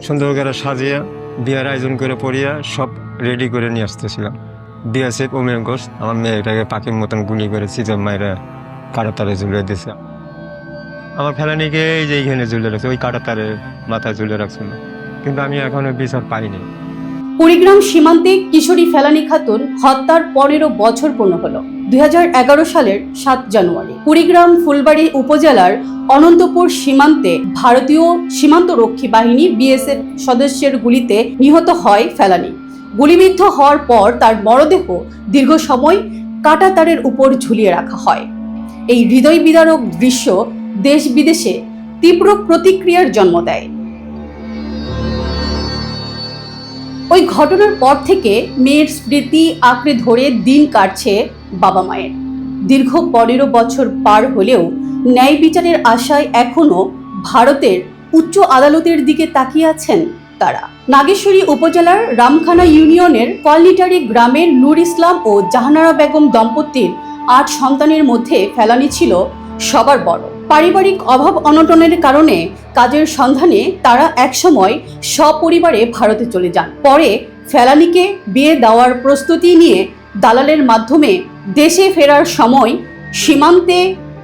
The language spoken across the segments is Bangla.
সুন্দর করে সাজিয়ে বিয়ের আয়োজন করে পড়িয়া সব রেডি করে নিয়ে আসতেছিলাম। বিএসএফ ওমেন ঘোষ আমার মেয়েটাকে পাখির মতন গুলি করে সিজন মাইরা কাটাতারে ঝুলিয়ে দিয়েছে। আমার ফেলানিকে এই যে এইখানে ঝুলে রাখছে, ওই কাটাতারে মাথায় ঝুলে রাখছিল, কিন্তু আমি এখনো বিচার পাইনি। কুড়িগ্রাম সীমান্তে কিশোরী ফেলানি খাতুন হত্যার 15 বছর পূর্ণ হলো। 2011 সালের 7 জানুয়ারি কুড়িগ্রাম ফুলবাড়ী উপজেলার অনন্তপুর সীমান্তে ভারতীয় সীমান্ত রক্ষী বাহিনী বিএসএফ সদস্যের গুলিতে নিহত হয় ফেলানি। গুলিবিদ্ধ হওয়ার পর তার মরদেহ দীর্ঘ সময় কাঁটাতারের উপর ঝুলিয়ে রাখা হয়। এই হৃদয় বিদারক দৃশ্য দেশ বিদেশে তীব্র প্রতিক্রিয়ার জন্ম দেয়। ওই ঘটনার পর থেকে মেয়ের স্মৃতি আঁকড়ে ধরে দিন কাটছে বাবা মায়ের। দীর্ঘ 15 বছর পার হলেও ন্যায় বিচারের আশায় এখনো ভারতের উচ্চ আদালতের দিকে তাকিয়ে আছেন তারা। নাগেশ্বরী উপজেলার রামখানা ইউনিয়নের কলনিটারি গ্রামের নূর ইসলাম ও জাহানারা বেগম দম্পতির 8 সন্তানের মধ্যে ফেলানি ছিল সবার বড়। পারিবারিক অভাব অনটনের কারণে কাজের সন্ধানে তারা একসময় সপরিবারে ভারতে চলে যান। পরে ফেলানিকে বিয়ে দেওয়ার প্রস্তুতি নিয়ে দালালের মাধ্যমে দেশে ফেরার সময় সীমান্তে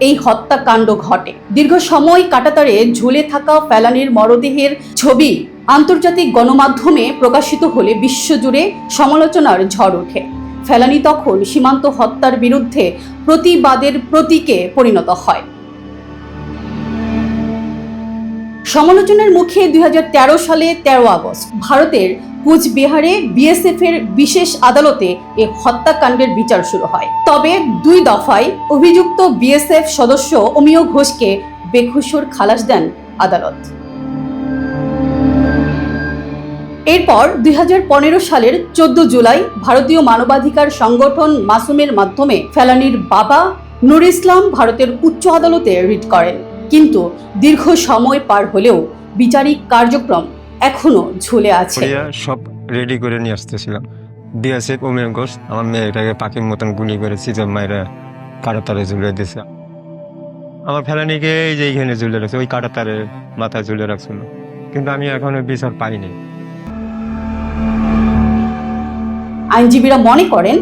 এই হত্যাকাণ্ড ঘটে। দীর্ঘ সময় কাঁটাতারে ঝুলে থাকা ফেলানির মরদেহের ছবি আন্তর্জাতিক গণমাধ্যমে প্রকাশিত হলে বিশ্বজুড়ে সমালোচনার ঝড় ওঠে। ফেলানি তখন সীমান্ত হত্যার বিরুদ্ধে প্রতিবাদের প্রতীকে পরিণত হয়। সমালোচনার মুখে 2013 সালে 13 আগস্ট ভারতের কুচবিহারে বিএসএফ এর বিশেষ আদালতে এই হত্যাকাণ্ডের বিচার শুরু হয়। তবে 2 দফায় অভিযুক্ত বিএসএফ সদস্য অমিয় ঘোষকে বেকসুর খালাস দেন আদালত। এরপর 2015 সালের 14 জুলাই ভারতীয় মানবাধিকার সংগঠন মাসুমের মাধ্যমে ফেলানির বাবা নূর ইসলাম ভারতের উচ্চ আদালতে রিট করেন। কিন্তু দীর্ঘ সময় পার হলেও বিচারিক কার্যক্রম এখনো ঝুলে আছে। সব রেডি করে নিয়ে আসতেছিলাম। বিএসএফ ওমেন ঘোষ আমার মেয়েটাকে পাখির মতন গুলি করে সিজন মাইরা কাটাতারে ঝুলিয়ে দিয়েছে। আমার ফেলানিকে এই যে এইখানে ঝুলে রাখছে, ওই কাটাতারে মাথায় ঝুলে রাখছিল, কিন্তু আমি এখনো বিচার পাইনি। আইনজীবীরা মনে করেন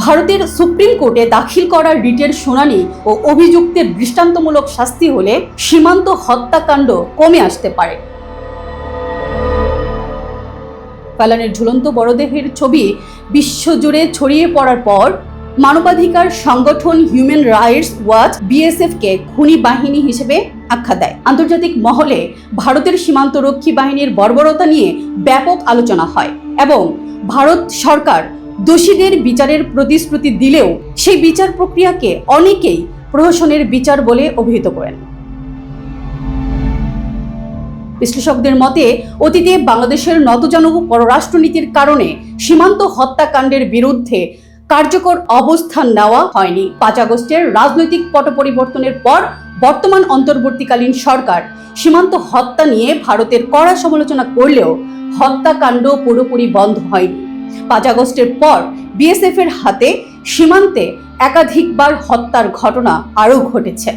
ভারতের সুপ্রিম কোর্টে দাখিল করা রিটের শুনানি ও অভিযুক্তের দৃষ্টান্তমূলক শাস্তি হলে সীমান্ত হত্যাকাণ্ড কমে আসতে পারে। ফেলানির ঝুলন্ত মরদেহের ছবি বিশ্বজুড়ে ছড়িয়ে পড়ার পর মানবাধিকার সংগঠন হিউম্যান রাইটস ওয়াচ বিএসএফ কে খুনি বাহিনী হিসেবে আখ্যা দেয়। আন্তর্জাতিক মহলে ভারতের সীমান্তরক্ষী বাহিনীর বর্বরতা নিয়ে ব্যাপক আলোচনা হয় এবং ভারত সরকার দোষীদের বিচারের প্রতিশ্রুতি দিলেও সেই বিচার প্রক্রিয়াকে অনেকেই প্রহসনের বিচার বলে অভিহিত করেন। বিশ্লেষকদের মতে অতীতে বাংলাদেশের নতজানু পররাষ্ট্রনীতির কারণে সীমান্ত হত্যাকাণ্ডের বিরুদ্ধে কার্যকর অবস্থান নেওয়া হয়নি। 5 আগস্টের রাজনৈতিক পট পরিবর্তনের পর বর্তমান অন্তর্বর্তীকালীন সরকার সীমান্ত হত্যা নিয়ে ভারতের কড়া সমালোচনা করলেও হত্যাকাণ্ড পুরোপুরি বন্ধ হয়নি। 5 আগস্টের পর বিএসএফ এর হাতে সীমান্তে একাধিকবার হত্যার ঘটনা আরও ঘটেছে।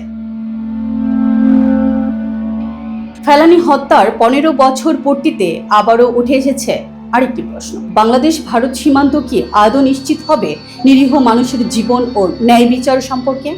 ফেলানি হত্যার 15 বছর পূর্তিতে আবারও উঠে এসেছে আরেকটি প্রশ্ন, বাংলাদেশ ভারত সীমান্ত কি আদৌ নিশ্চিত হবে নিরীহ মানুষের জীবন ও ন্যায় বিচার সম্পর্কে?